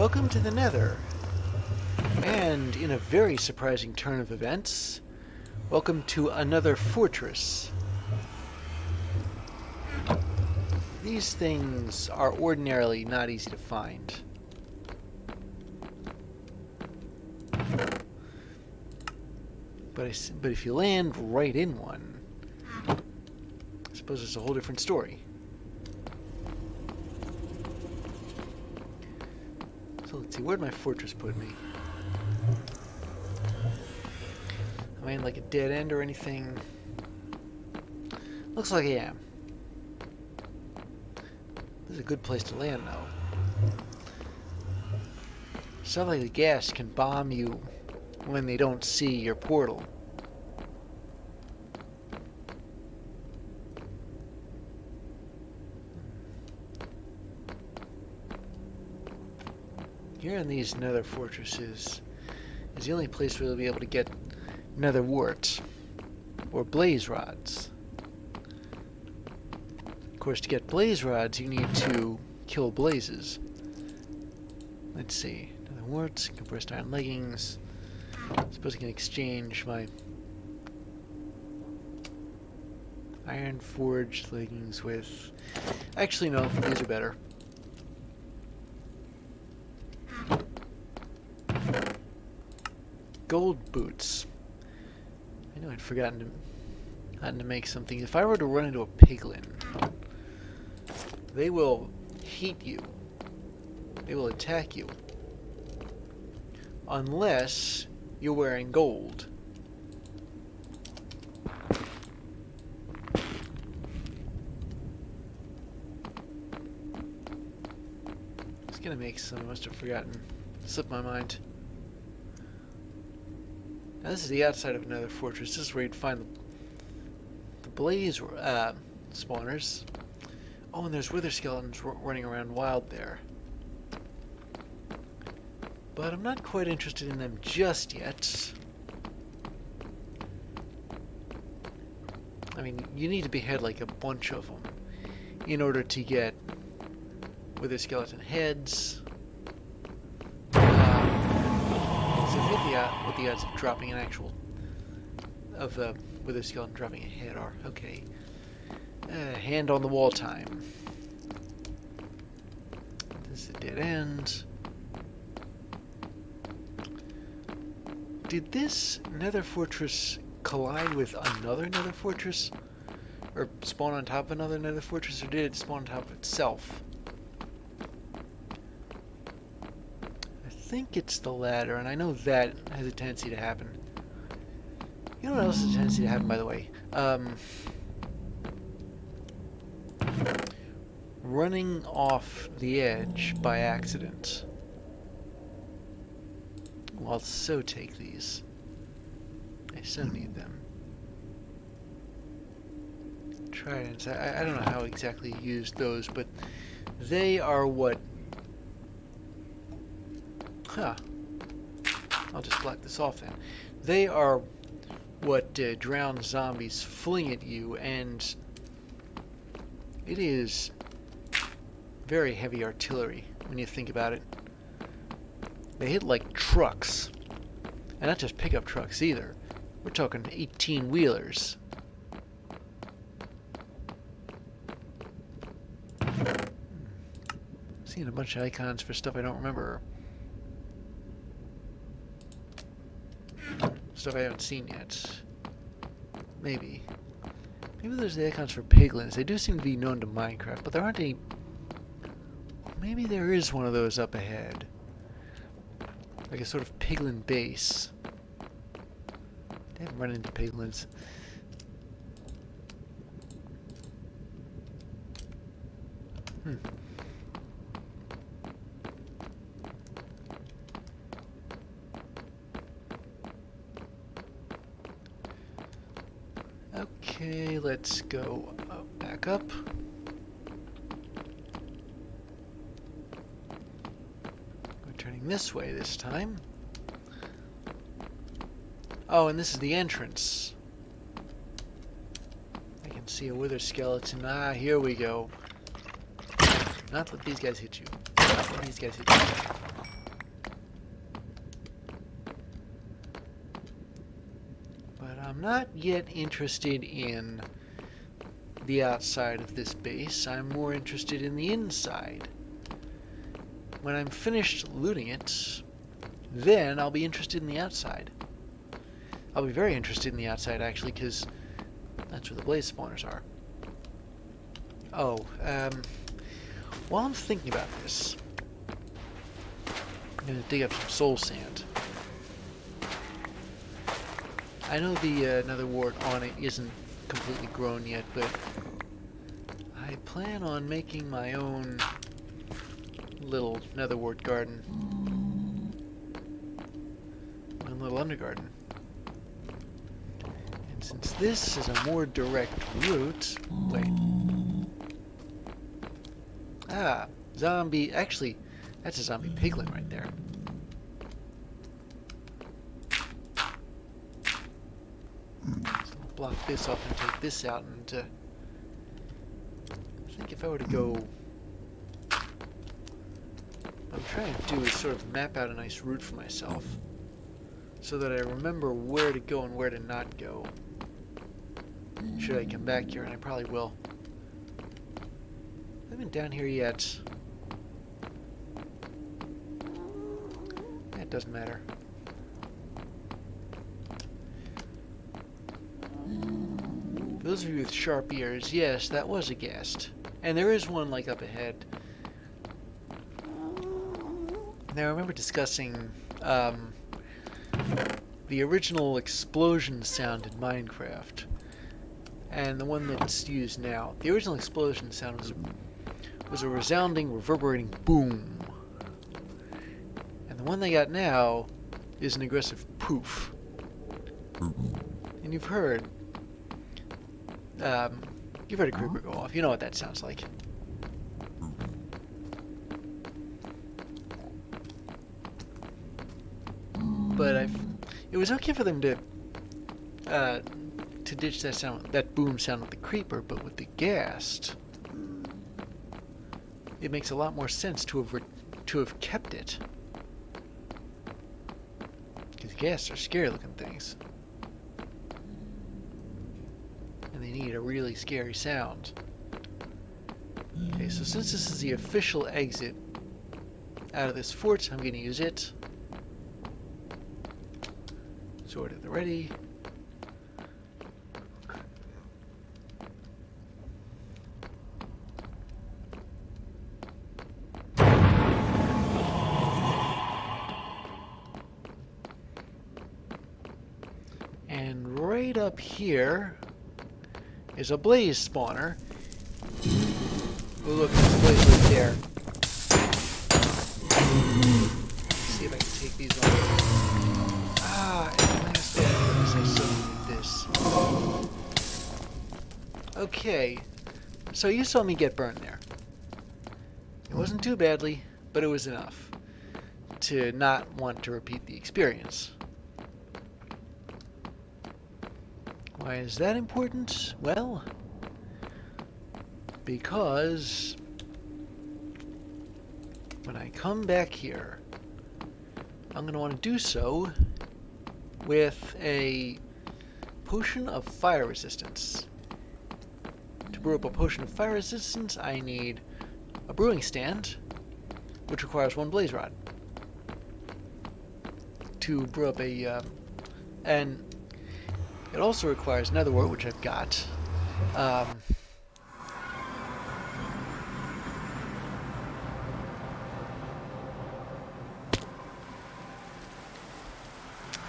Welcome to the Nether. And in a very surprising turn of events, welcome to another fortress. These things are ordinarily not easy to find. But if you land right in one, I suppose it's a whole different story. So let's see, where'd my fortress put me? Am I in like a dead end or anything? Looks like I am. This is a good place to land though. Stuff like the gas can bomb you when they don't see your portal. Here in these nether fortresses is the only place where you'll be able to get nether warts or blaze rods. Of course, to get blaze rods, you need to kill blazes. Let's see. Nether warts, compressed iron leggings. I suppose I can exchange my iron forged leggings with... Actually, no, these are better. Gold boots. I know I'd forgotten to make something. If I were to run into a piglin, they will heat you. They will attack you. Unless you're wearing gold. I was gonna make some, I must have forgotten. Slipped my mind. Now this is the outside of another fortress. This is where you'd find the blaze spawners. Oh, and there's wither skeletons running around wild there. But I'm not quite interested in them just yet. I mean, you need to behead like a bunch of them in order to get wither skeleton heads. So what the odds of dropping an actual wither skeleton dropping a head are? Okay. Hand on the wall time. This is a dead end. Did this nether fortress collide with another nether fortress? Or spawn on top of another nether fortress? Or did it spawn on top of itself? I think it's the latter, and I know that has a tendency to happen. You know what else has a tendency to happen, by the way? Running off the edge by accident. Well, I'll so take these. I so need them. Tridents. I don't know how exactly you use those, but they are what... Huh. I'll just block this off then. They are what drowned zombies fling at you, and it is very heavy artillery when you think about it. They hit like trucks. And not just pickup trucks either. We're talking 18-wheelers. Seeing a bunch of icons for stuff I don't remember. Stuff I haven't seen yet. Maybe. Maybe there's the icons for piglins. They do seem to be known to Minecraft, but there aren't any... Maybe there is one of those up ahead. Like a sort of piglin base. I haven't run into piglins. Okay, let's go back up. Turning this way this time. Oh, and this is the entrance. I can see a wither skeleton. Ah, here we go. Not let these guys hit you. Not let these guys hit you. But I'm not yet interested in the outside of this base. I'm more interested in the inside. When I'm finished looting it, then I'll be interested in the outside. I'll be very interested in the outside, actually, because that's where the blaze spawners are. Oh, while I'm thinking about this, I'm going to dig up some soul sand. I know the nether wart on it isn't completely grown yet, but I plan on making my own little nether wart garden. My little undergarden. And since this is a more direct route... Wait. Ah, zombie... Actually, that's a zombie piglin right there. So I'll block this off and take this out, and I think if I were to go... What I'm trying to do is sort of map out a nice route for myself, so that I remember where to go and where to not go. Should I come back here, and I probably will. I haven't been down here yet. It doesn't matter. For those of you with sharp ears, yes, that was a ghast. And there is one, like, up ahead. Now, I remember discussing the original explosion sound in Minecraft and the one that's used now. The original explosion sound was a resounding, reverberating boom. And the one they got now is an aggressive poof. And you've heard a creeper go off. You know what that sounds like. But it was okay for them to ditch that sound, that boom sound with the creeper, but with the ghast, it makes a lot more sense to have kept it. Because ghasts are scary-looking things, and they need a really scary sound. Okay, so since this is the official exit out of this fort, I'm going to use it. Sword at the ready. And right up here is a blaze spawner. Oh, look, there's a blaze right there. Let's see if I can take these on. Okay, so you saw me get burned there. It wasn't too badly, but it was enough to not want to repeat the experience. Why is that important? Well, because when I come back here, I'm going to want to do so with a potion of fire resistance. To brew up a potion of fire resistance, I need a brewing stand, which requires 1 blaze rod. To brew up and it also requires nether wart, which I've got.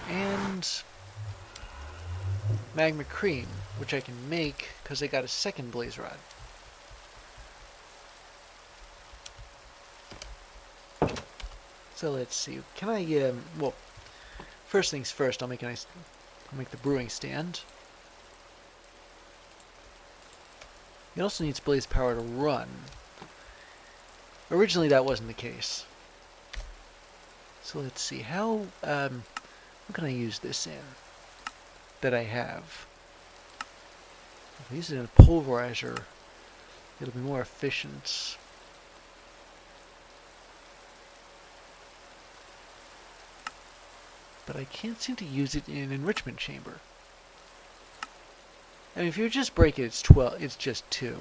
And magma cream, which I can make because I got a 2nd blaze rod. So let's see. Can I? Well, first things first. I'll make the brewing stand. It also needs blaze power to run. Originally, that wasn't the case. So let's see. What can I use this in that I have? If I use it in a pulverizer, it'll be more efficient. But I can't seem to use it in an enrichment chamber. I mean, if you just break it, it's 12. It's just 2.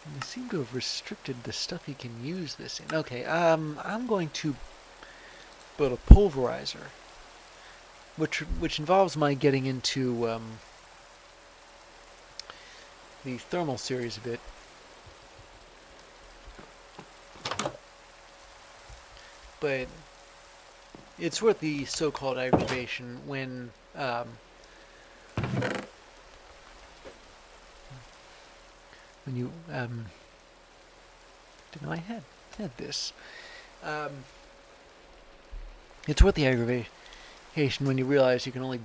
And they seem to have restricted the stuff you can use this in. Okay, I'm going to build a pulverizer, which involves my getting into the thermal series a bit. But it's worth the so-called aggravation when you didn't know I had this. It's worth the aggravation when you realize you can only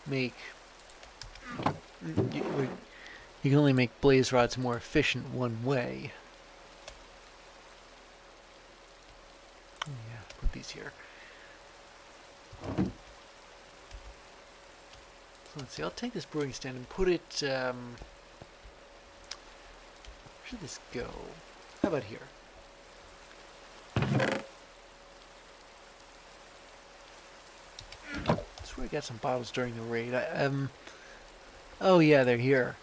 make you can only make blaze rods more efficient one way. Yeah, put these here. So let's see, I'll take this brewing stand and put it, where should this go? How about here? I swear I got some bottles during the raid. Oh yeah, they're here.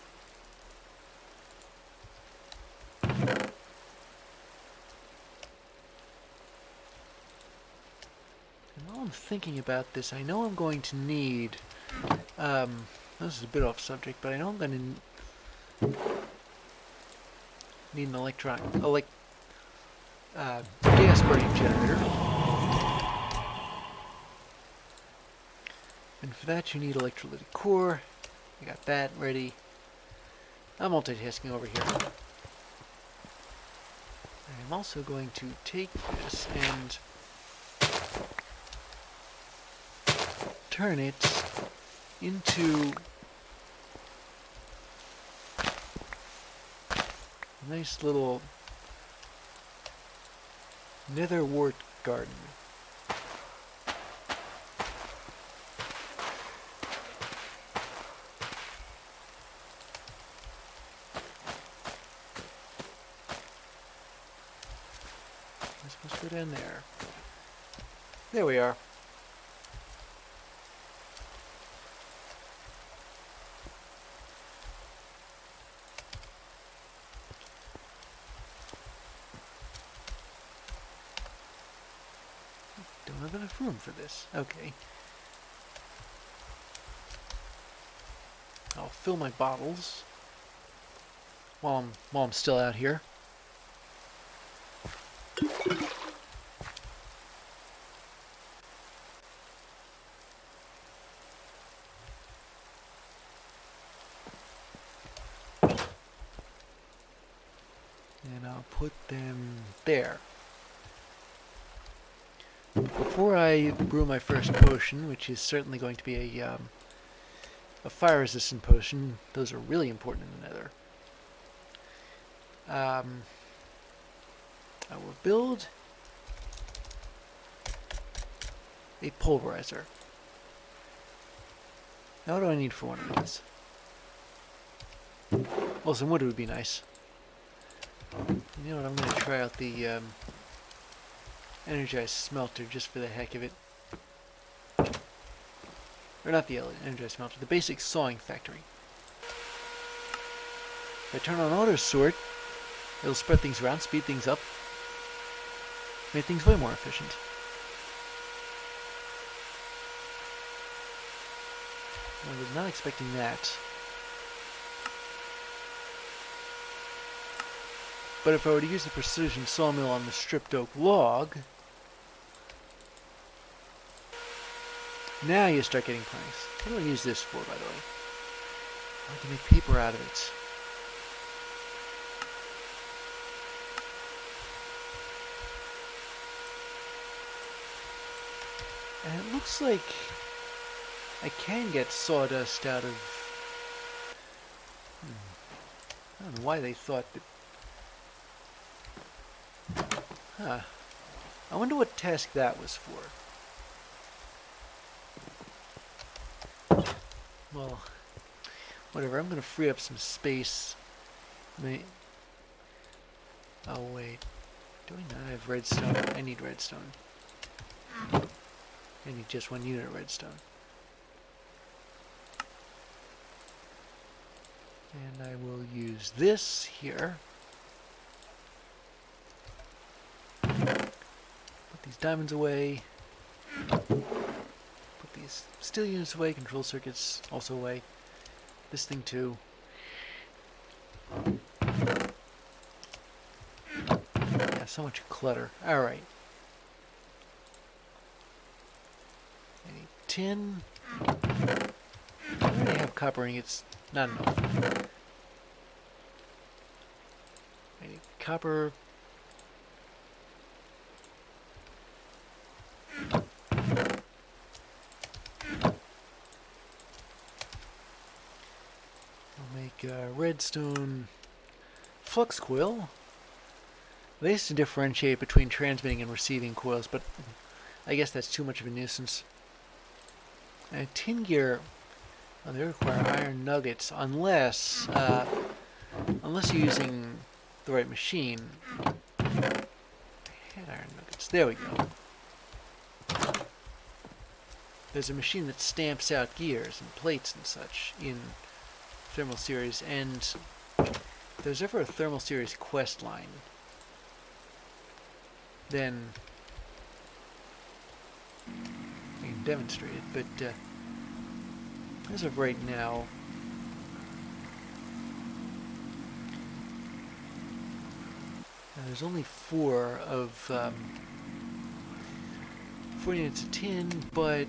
I'm thinking about this. I know I'm going to need, this is a bit off subject, but I know I'm going to need an gas burning generator. And for that you need electrolytic core. I got that ready. I'm multitasking over here. I'm also going to take this and turn it into a nice little Nether wart garden. I'm supposed to go down there. There we are. Don't have enough room for this. Okay. I'll fill my bottles while I'm still out here. And I'll put them there. Before I brew my first potion, which is certainly going to be a fire-resistant potion, those are really important in the Nether. I will build a pulverizer. Now what do I need for one of these? Well, some wood would be nice. You know what, I'm going to try out the energized smelter just for the heck of it. Or not the energized smelter, the basic sawing factory. If I turn on auto sort, it'll spread things around, speed things up, make things way more efficient. I was not expecting that. But if I were to use the precision sawmill on the stripped oak log, now you start getting planks. What do I use this for, by the way? I can make paper out of it. And it looks like I can get sawdust out of... I don't know why they thought that... Huh. I wonder what task that was for. Well, whatever. I'm going to free up some space. Oh, wait. Do I not have redstone? I need redstone. I need just 1 unit of redstone. And I will use this here. Put these diamonds away. Put these steel units away. Control circuits also away. This thing too. Yeah, so much clutter. Alright. I need tin. I already have copper ingots. Not enough. I need copper. I'll make a redstone flux coil. They used to differentiate between transmitting and receiving coils, but I guess that's too much of a nuisance. And tin gear, well, they require iron nuggets unless you're using the right machine. I had iron nuggets. There we go. There's a machine that stamps out gears and plates and such in Thermal Series, and if there's ever a Thermal Series quest line, then I can demonstrate it, but as of right now, there's only 4 units of tin, but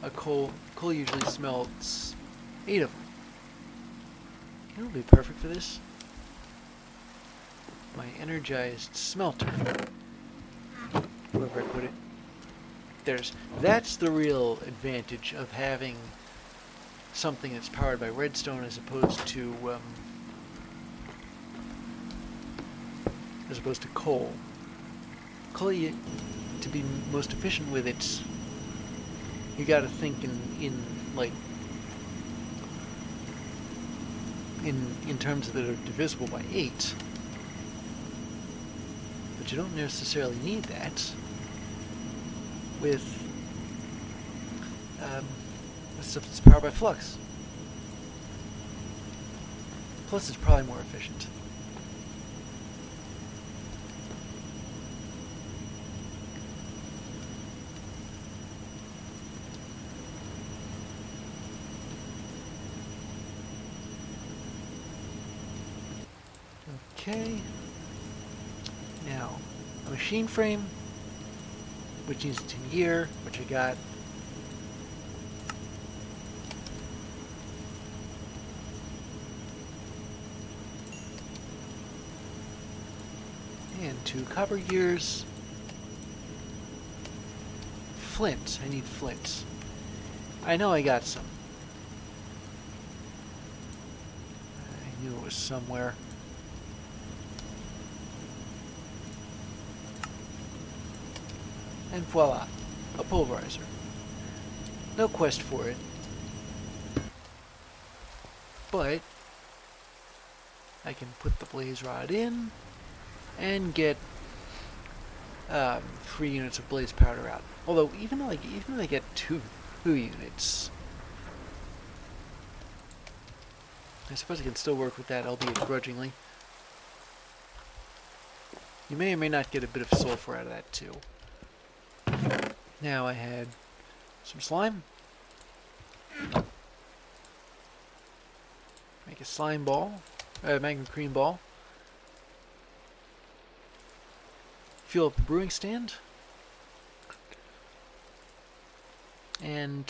a coal usually smelts 8 of them. You know what would be perfect for this? My energized smelter. Wherever I put it. That's the real advantage of having something that's powered by redstone as opposed to coal. Coal, to be most efficient with it, you got to think in terms that are divisible by 8. But you don't necessarily need that with stuff that's powered by flux. Plus, it's probably more efficient. Okay. Now, a machine frame, which needs a tin gear, which I got. And 2 copper gears. Flint. I need flint. I know I got some. I knew it was somewhere. And voila, a pulverizer. No quest for it, but I can put the blaze rod in and get 3 units of blaze powder out. Although even if I get 2 units, I suppose I can still work with that, albeit grudgingly. You may or may not get a bit of sulfur out of that too. Now I had some slime. Make a slime ball, magma cream ball. Fuel up the brewing stand. And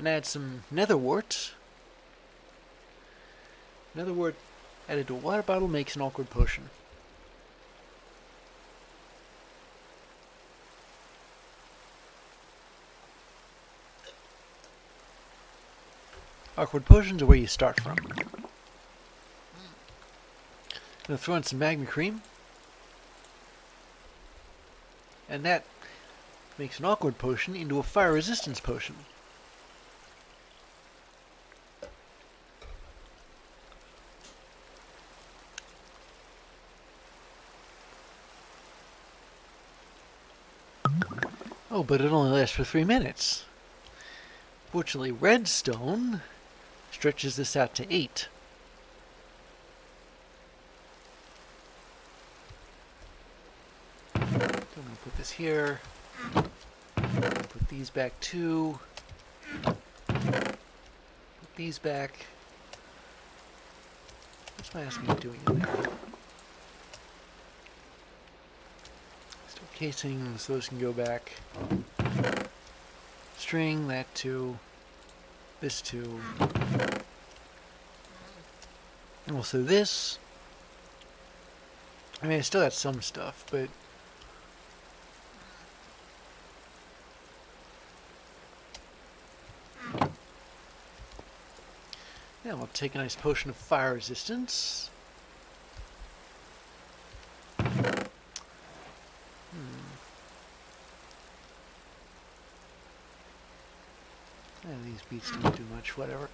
add some nether wart. Nether wart added to a water bottle makes an awkward potion. Awkward potions are where you start from. I'm going to throw in some magma cream. And that makes an awkward potion into a fire resistance potion. Oh, but it only lasts for 3 minutes. Fortunately, redstone stretches this out to 8. So I'm going to put this here. Put these back too. Put these back. What's my ass doing in there? Still casings, those can go back. String, that too. This too. And also this. I mean, I still got some stuff, but yeah, we'll take a nice potion of fire resistance. And these beats don't do much, whatever.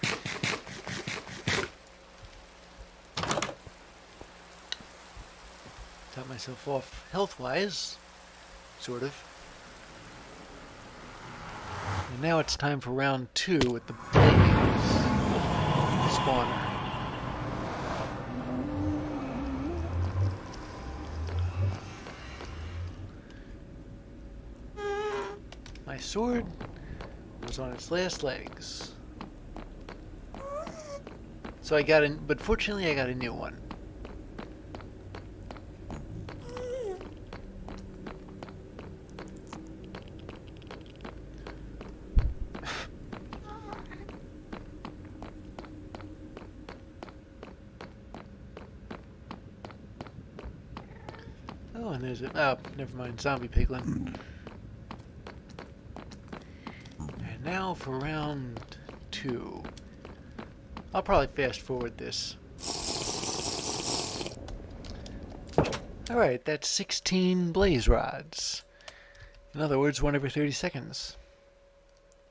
Top myself off health-wise, sort of. And now it's time for round 2 with the blaze spawner. My sword was on its last legs. So I got but fortunately I got a new one. Oh, and there's a... Oh, never mind. Zombie piglin. And now for round 2. I'll probably fast forward this. Alright, that's 16 blaze rods. In other words, 1 every 30 seconds.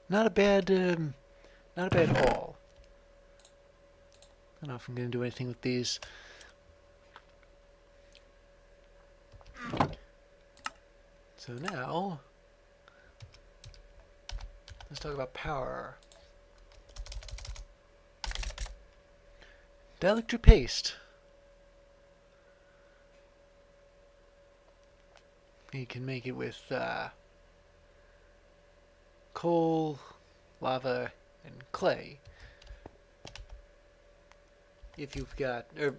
Not a bad haul. I don't know if I'm going to do anything with these. So now, let's talk about power. Dielectric paste. You can make it with coal, lava, and clay. If you've got, yeah.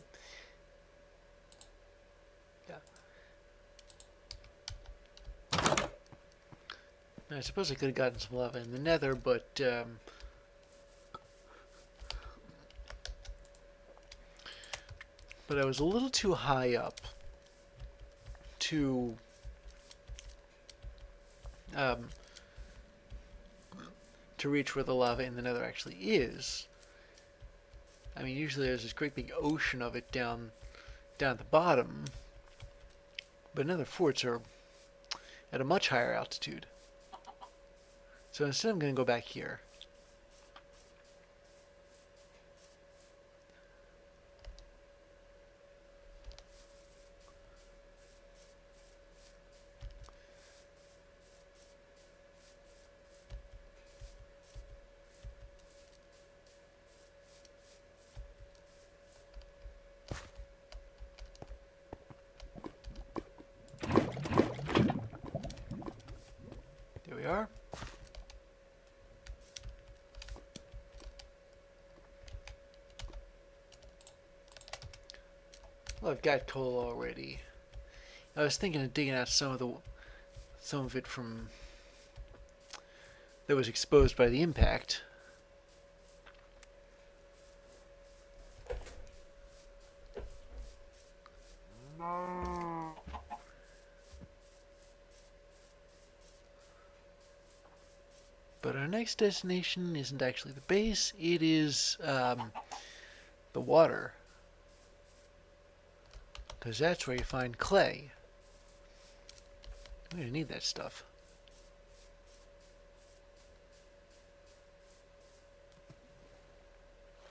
I suppose I could have gotten some lava in the Nether, but I was a little too high up to reach where the lava in the Nether actually is. I mean, usually there's this great big ocean of it down at the bottom, but Nether forts are at a much higher altitude. So instead I'm going to go back here. There we are. Well, I've got coal already. I was thinking of digging out some of it from that was exposed by the impact. But our next destination isn't actually the base, it is the water. Because that's where you find clay. We're going to need that stuff.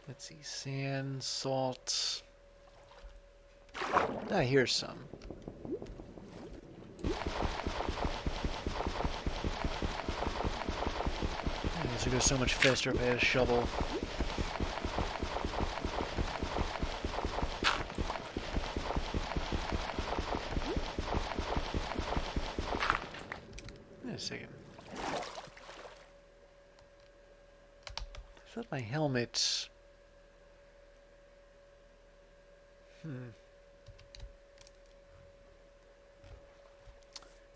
Let's see, sand, salt. Ah, here's some. This would go so much faster if I had a shovel. Wait a second. I thought my helmet...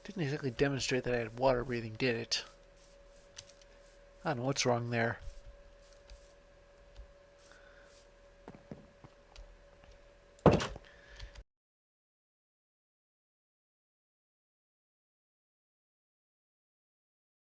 Didn't exactly demonstrate that I had water breathing, did it? I don't know what's wrong there.